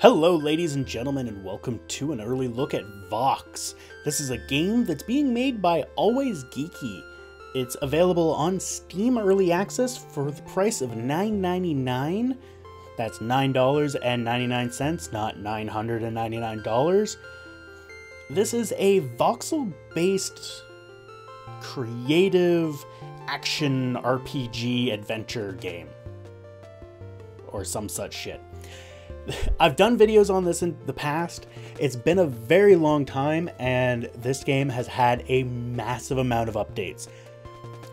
Hello ladies and gentlemen, and welcome to an early look at Vox. This is a game that's being made by Always Geeky. It's available on Steam Early Access for the price of $9.99. That's $9.99, not $999. This is a voxel-based creative action RPG adventure game. Or some such shit. I've done videos on this in the past. It's been a very long time, and this game has had a massive amount of updates.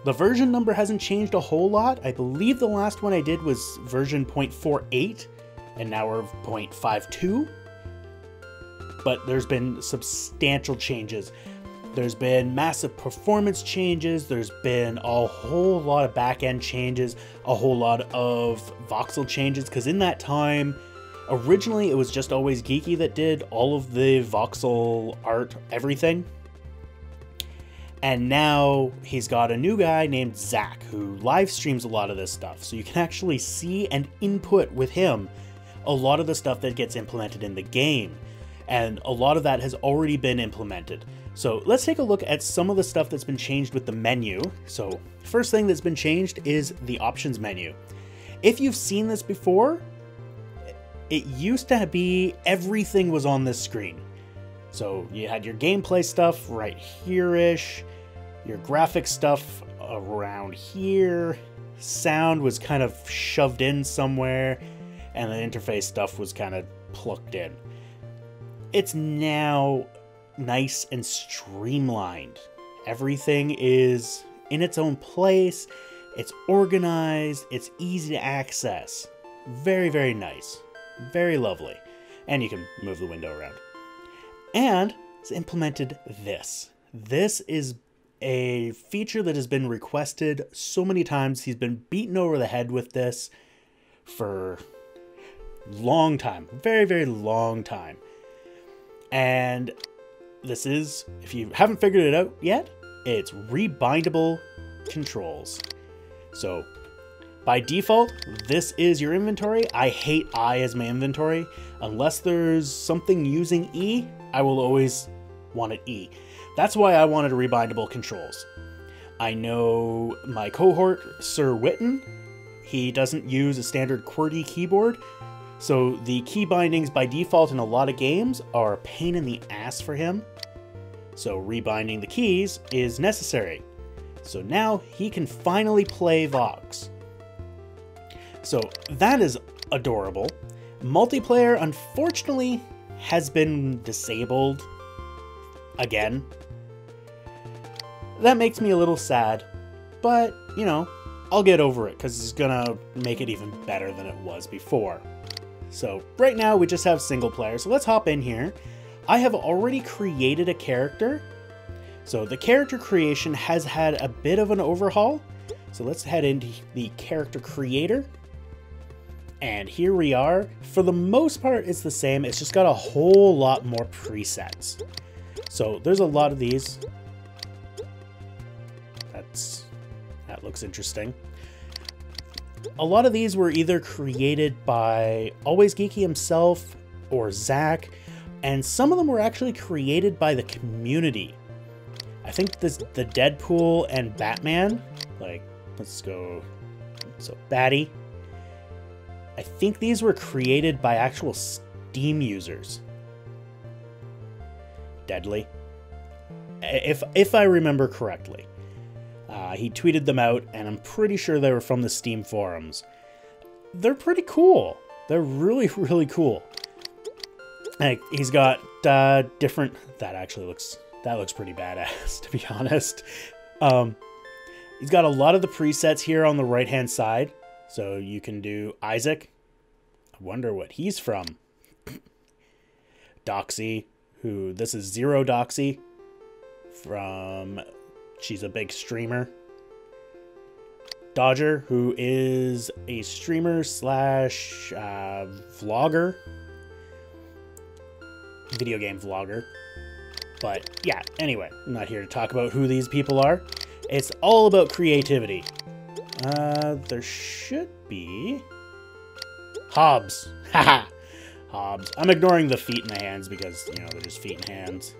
The version number hasn't changed a whole lot. I believe the last one I did was version 0.48, and now we're 0.52. But there's been substantial changes. There's been massive performance changes, there's been a whole lot of back-end changes, a whole lot of voxel changes, because in that time, originally, it was just Always Geeky that did all of the voxel art, everything. And now he's got a new guy named Zach who live streams a lot of this stuff. So you can actually see and input with him a lot of the stuff that gets implemented in the game. And a lot of that has already been implemented. So let's take a look at some of the stuff that's been changed with the menu. So first thing that's been changed is the options menu. If you've seen this before, it used to be everything was on this screen. So you had your gameplay stuff right here-ish, your graphic stuff around here, sound was kind of shoved in somewhere, and the interface stuff was kind of plugged in. It's now nice and streamlined. Everything is in its own place, it's organized, it's easy to access. Very, very nice. Very lovely. And you can move the window around. And it's implemented this. This is a feature that has been requested so many times. He's been beaten over the head with this for a long time. Very, very long time. And this is, if you haven't figured it out yet, it's rebindable controls. So by default, this is your inventory. I hate I as my inventory. Unless there's something using E, I will always want it E. That's why I wanted rebindable controls. I know my cohort, Sir Witten, he doesn't use a standard QWERTY keyboard, so the key bindings by default in a lot of games are a pain in the ass for him. So rebinding the keys is necessary. So now he can finally play Vox. So that is adorable. Multiplayer, unfortunately, has been disabled again. That makes me a little sad, but, you know, I'll get over it because it's gonna make it even better than it was before. So right now we just have single player, so let's hop in here. I have already created a character. So the character creation has had a bit of an overhaul. So let's head into the character creator. And here we are. For the most part, it's the same. It's just got a whole lot more presets. So there's a lot of these. That looks interesting. A lot of these were either created by Always Geeky himself or Zach, and some of them were actually created by the community. I think the Deadpool and Batman, like, let's go, so Batty. I think these were created by actual Steam users. Deadly. If I remember correctly. He tweeted them out, and I'm pretty sure they were from the Steam forums. They're pretty cool. They're really, really cool. Like, he's got different... That looks pretty badass, to be honest. He's got a lot of the presets here on the right-hand side. So you can do Isaac. I wonder what he's from. Doxy, who... This is Zero Doxy. From... She's a big streamer. Dodger, who is a streamer slash vlogger. Video game vlogger. But yeah, anyway, I'm not here to talk about who these people are. It's all about creativity. There should be... Hobbs. Haha. hobs. I'm ignoring the feet and the hands because, you know, they're just feet and hands.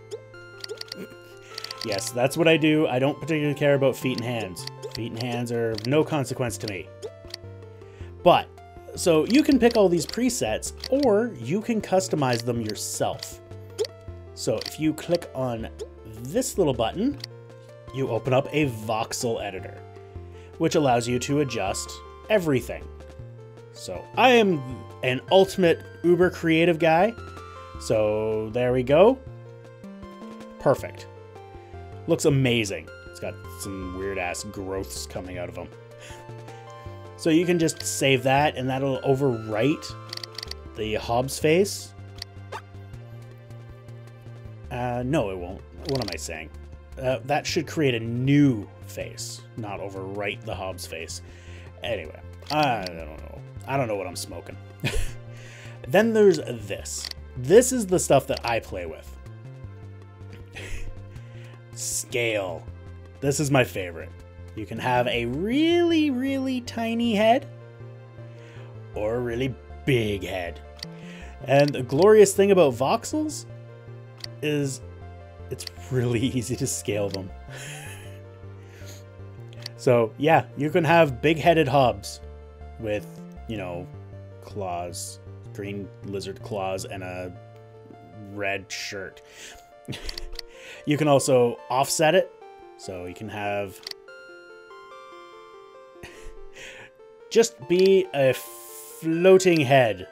Yes, that's what I do. I don't particularly care about feet and hands. Feet and hands are of no consequence to me. But, so you can pick all these presets, or you can customize them yourself. So if you click on this little button, you open up a voxel editor, which allows you to adjust everything. So I am an ultimate uber creative guy. So there we go. Perfect. Looks amazing. It's got some weird ass growths coming out of them. So you can just save that and that'll overwrite the Hobbs face. No, it won't. What am I saying? That should create a new face, not overwrite the Hobbs face. Anyway, I don't know. I don't know what I'm smoking. Then there's this. This is the stuff that I play with. Scale. This is my favorite. You can have a really, really tiny head or a really big head. And the glorious thing about voxels is it's really easy to scale them. So yeah, you can have big-headed Hobbs with, you know, claws, green lizard claws, and a red shirt. You can also offset it, so you can have just be a floating head.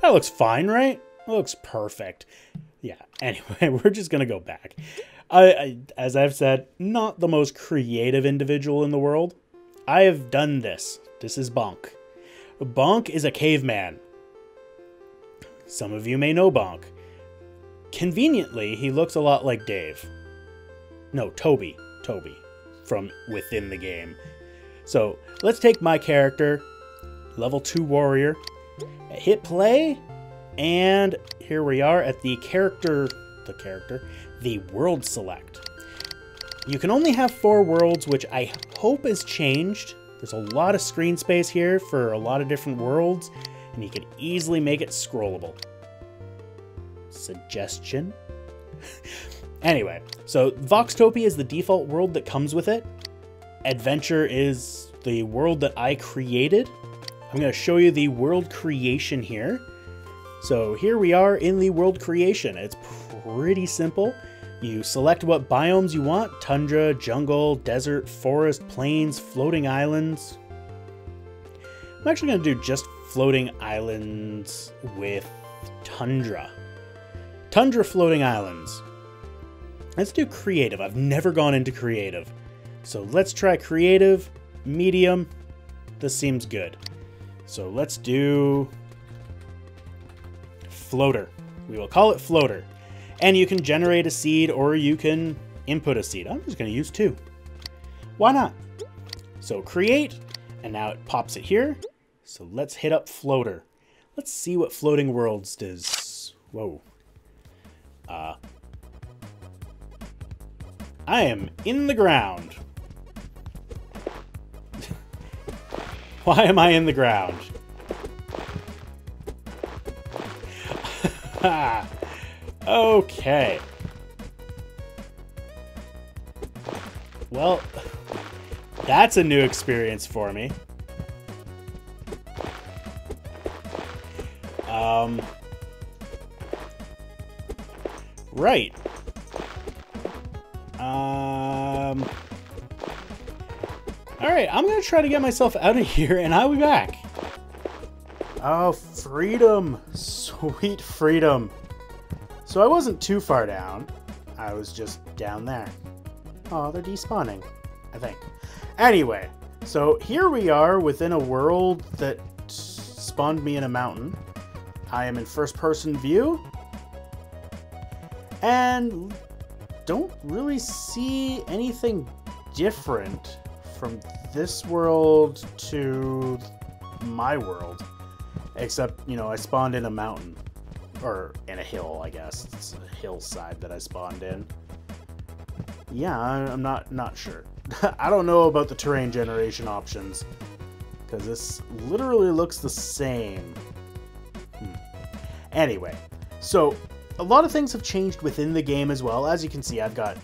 That looks fine, right? That looks perfect. Yeah, anyway, we're just gonna go back. As I've said, not the most creative individual in the world. I have done this. This is Bonk. Bonk is a caveman. Some of you may know Bonk. Conveniently, he looks a lot like Dave. No, Toby. Toby. From within the game. So, let's take my character, level 2 warrior, hit play, and here we are at the world select. You can only have 4 worlds, which I hope is changed. There's a lot of screen space here for a lot of different worlds, and you can easily make it scrollable. Suggestion? Anyway, so Voxtopia is the default world that comes with it. Adventure is the world that I created. I'm going to show you the world creation here. So here we are in the world creation. It's pretty simple. You select what biomes you want: tundra, jungle, desert, forest, plains, floating islands. I'm actually going to do just floating islands with tundra. Tundra floating islands. Let's do creative. I've never gone into creative. So let's try creative, medium. This seems good. So let's do floater. We will call it floater. And you can generate a seed or you can input a seed. I'm just going to use 2. Why not? So create, and now it pops it here. So let's hit up floater. Let's see what floating worlds does. Whoa. I am in the ground. Why am I in the ground? Okay. Well, that's a new experience for me. Right. Alright, I'm gonna try to get myself out of here and I'll be back. Oh, freedom. Sweet freedom. So I wasn't too far down. I was just down there. Oh, they're despawning, I think. Anyway, so here we are within a world that spawned me in a mountain. I am in first-person view. And don't really see anything different from this world to my world. Except, you know, I spawned in a mountain. Or in a hill, I guess. It's a hillside that I spawned in. Yeah, I'm not sure. I don't know about the terrain generation options. because this literally looks the same. Anyway, so a lot of things have changed within the game as well. As you can see, I've got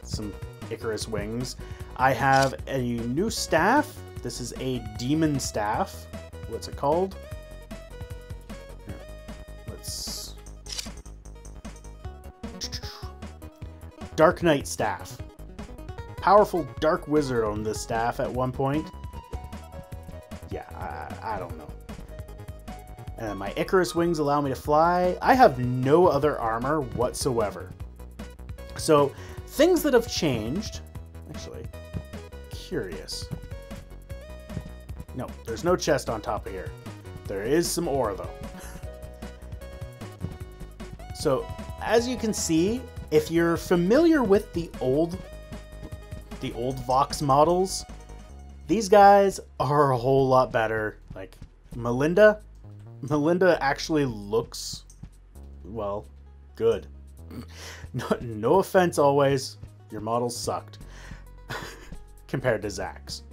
some Icarus wings. I have a new staff. This is a demon staff. What's it called? Let's... Dark Knight staff. Powerful dark wizard on this staff at one point. Yeah, I don't know. And my Icarus wings allow me to fly. I have no other armor whatsoever. So, things that have changed... Actually, curious. No, there's no chest on top of here. There is some ore, though. So, as you can see, if you're familiar with the old Vox models, these guys are a whole lot better. Like, Melinda actually looks, well, good. No offense always, your models sucked compared to Zach's.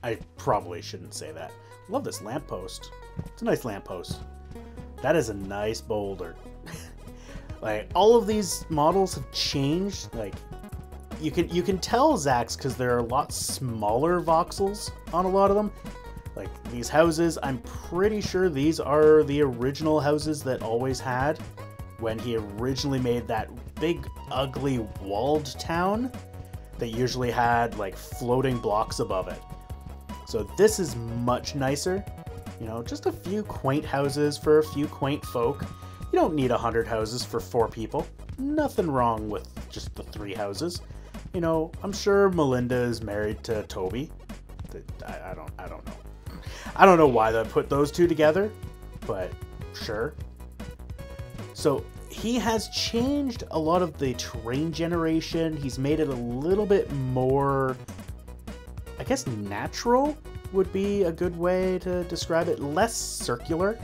I probably shouldn't say that. Love this lamppost. It's a nice lamppost. That is a nice boulder. Like, all of these models have changed. Like, you can tell Zach's because there are a lot smaller voxels on a lot of them. Like, these houses, I'm pretty sure these are the original houses that Always had when he originally made that big, ugly, walled town that usually had, like, floating blocks above it. So this is much nicer. You know, just a few quaint houses for a few quaint folk. You don't need 100 houses for 4 people. Nothing wrong with just the 3 houses. You know, I'm sure Melinda is married to Toby. I don't know. I don't know why they put those two together, but sure. So he has changed a lot of the terrain generation. He's made it a little bit more, I guess, natural would be a good way to describe it. Less circular.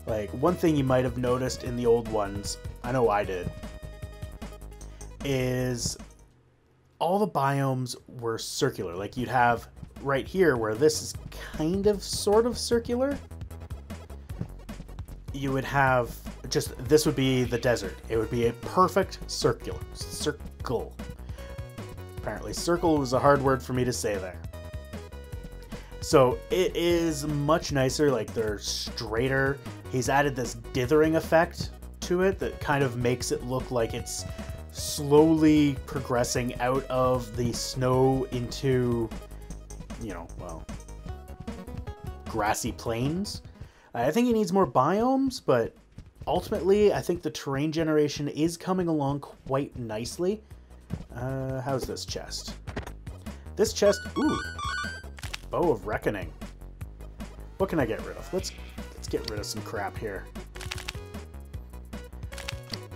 Like, one thing you might have noticed in the old ones, I know I did, is all the biomes were circular. Like, you'd have right here where this is kind of sort of circular. You would have just, this would be the desert. It would be a perfect circle. Apparently circle was a hard word for me to say there. So it is much nicer, like they're straighter. He's added this dithering effect to it that kind of makes it look like it's slowly progressing out of the snow into, you know, well, grassy plains. I think he needs more biomes, but ultimately I think the terrain generation is coming along quite nicely. How's this chest? This chest, ooh, Bow of Reckoning. What can I get rid of? Let's get rid of some crap here.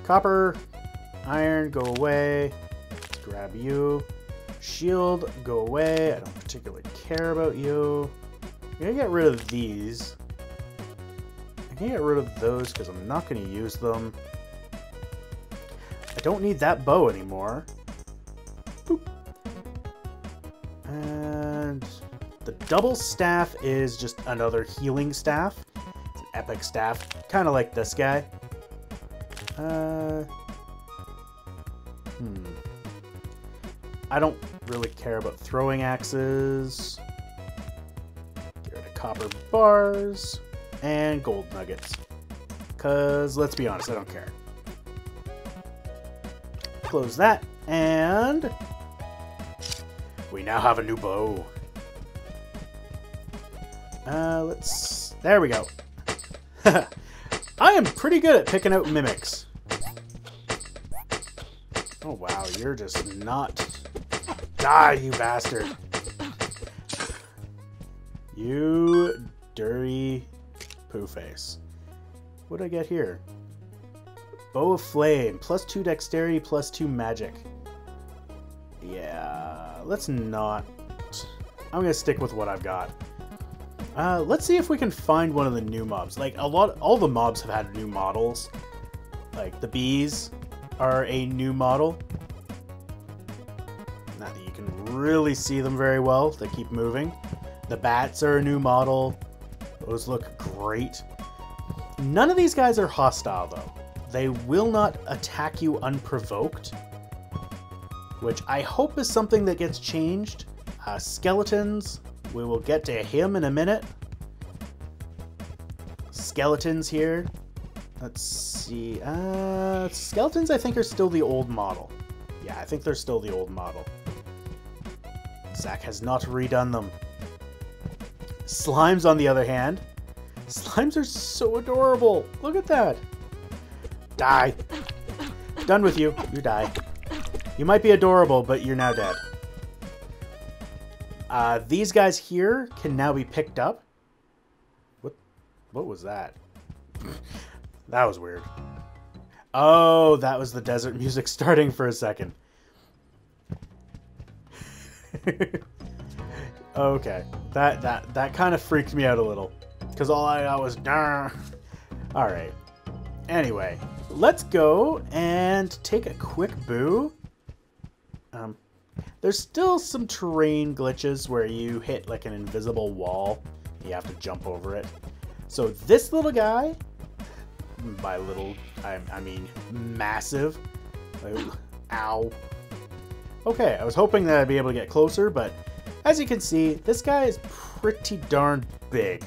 Copper, iron, go away. Let's grab you. Shield, go away. I don't particularly care about you. I'm gonna get rid of these. I can get rid of those because I'm not going to use them. I don't need that bow anymore. Boop. And the double staff is just another healing staff. It's an epic staff, kind of like this guy. I don't really care about throwing axes. Get rid of copper bars. And gold nuggets. Because, let's be honest, I don't care. Close that, and we now have a new bow. There we go. I am pretty good at picking out mimics. Oh wow, you're just not... Die, you bastard. You dirty... poo face. What did I get here? Bow of Flame, +2 dexterity, +2 magic. Yeah, let's not. I'm gonna stick with what I've got. Let's see if we can find one of the new mobs. Like, all the mobs have had new models. Like, the bees are a new model. Not that you can really see them very well. They keep moving. The bats are a new model. Those look great. None of these guys are hostile, though. They will not attack you unprovoked, which I hope is something that gets changed. Skeletons, we will get to him in a minute. Skeletons here. Let's see. Skeletons, I think, are still the old model. Yeah, I think they're still the old model. Zach has not redone them. Slimes, on the other hand. Slimes are so adorable. Look at that. Die. Done with you. You die. You might be adorable, but you're now dead. These guys here can now be picked up. What was that? That was weird. Oh, that was the desert music starting for a second. Okay. That kind of freaked me out a little. Because all I got was... Alright. Anyway, let's go and take a quick boo. There's still some terrain glitches where you hit like an invisible wall. You have to jump over it. So this little guy, by little, I mean massive. Ow. Okay, I was hoping that I'd be able to get closer, but as you can see, this guy is pretty darn big.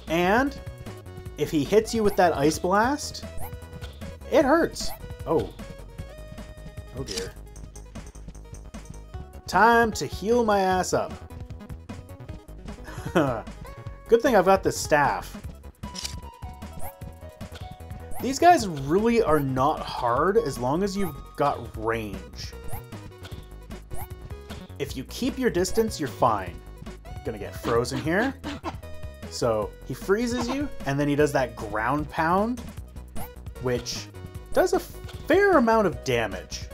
And if he hits you with that ice blast, it hurts. Oh. Oh dear. Time to heal my ass up. Good thing I've got this staff. These guys really are not hard as long as you've got range. If you keep your distance, you're fine. Gonna get frozen here. So he freezes you, and then he does that ground pound, which does a fair amount of damage.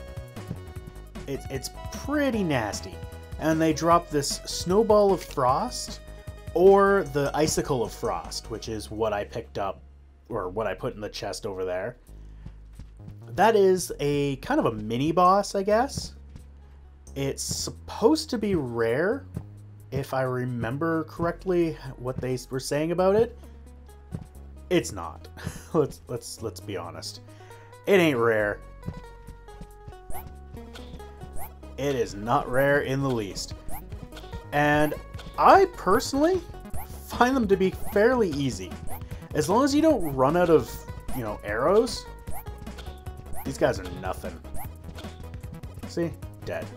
It's pretty nasty. And they drop this Snowball of Frost, or the Icicle of Frost, which is what I picked up, or what I put in the chest over there. That is a kind of a mini boss, I guess. It's supposed to be rare, if I remember correctly what they were saying about it. It's not. Let's be honest. It ain't rare. It is not rare in the least. And I personally find them to be fairly easy. As long as you don't run out of, arrows, these guys are nothing. See? Dead.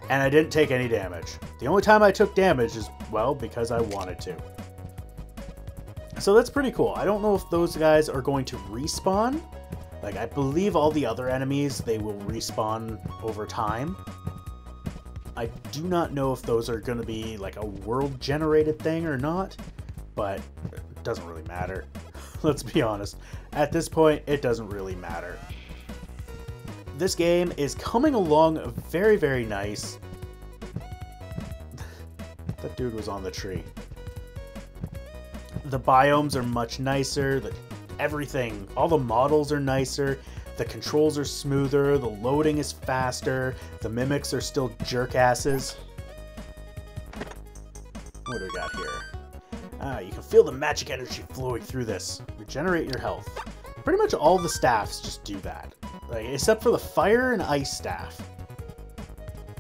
And I didn't take any damage. The only time I took damage is, well, because I wanted to. So that's pretty cool. I don't know if those guys are going to respawn. Like, I believe all the other enemies, they will respawn over time. I do not know if those are going to be like a world-generated thing or not, but it doesn't really matter. Let's be honest. At this point, it doesn't really matter. This game is coming along very, very nice. That dude was on the tree. The biomes are much nicer. Everything, all the models are nicer. The controls are smoother. The loading is faster. The mimics are still jerkasses. What do we got here? You can feel the magic energy flowing through this. Regenerate your health. Pretty much all the staffs just do that. Like, except for the fire and ice staff.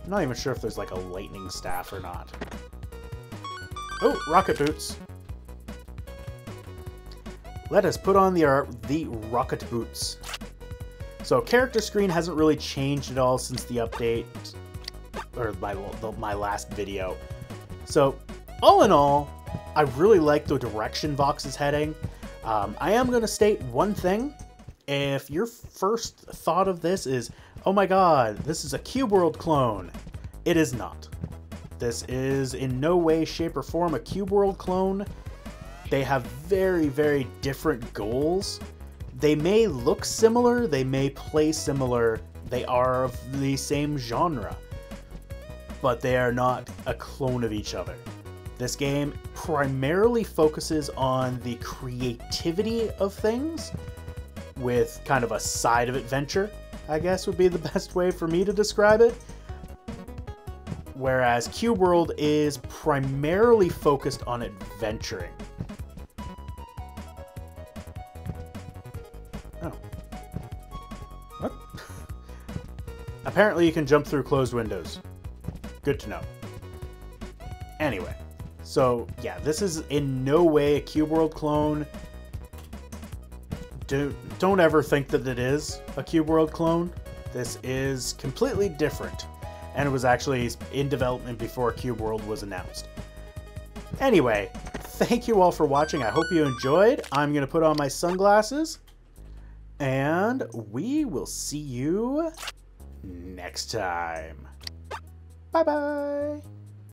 I'm not even sure if there's like a lightning staff or not. Oh, rocket boots. Let us put on the rocket boots. So character screen hasn't really changed at all since the update, or my last video. So all in all, I really like the direction Vox is heading. I am going to state one thing. If your first thought of this is, oh my god, this is a Cube World clone, it is not. This is in no way, shape, or form a Cube World clone. They have very, very different goals. They may look similar, they may play similar, they are of the same genre, but they are not a clone of each other. This game primarily focuses on the creativity of things, with kind of a side of adventure. I guess would be the best way for me to describe it. Whereas Cube World is primarily focused on adventuring. Oh. What? Apparently you can jump through closed windows. Good to know. Anyway, so yeah, this is in no way a Cube World clone. Don't ever think that it is a Cube World clone. This is completely different, and it was actually in development before Cube World was announced. Anyway, thank you all for watching. I hope you enjoyed. I'm going to put on my sunglasses, and we will see you next time. Bye-bye.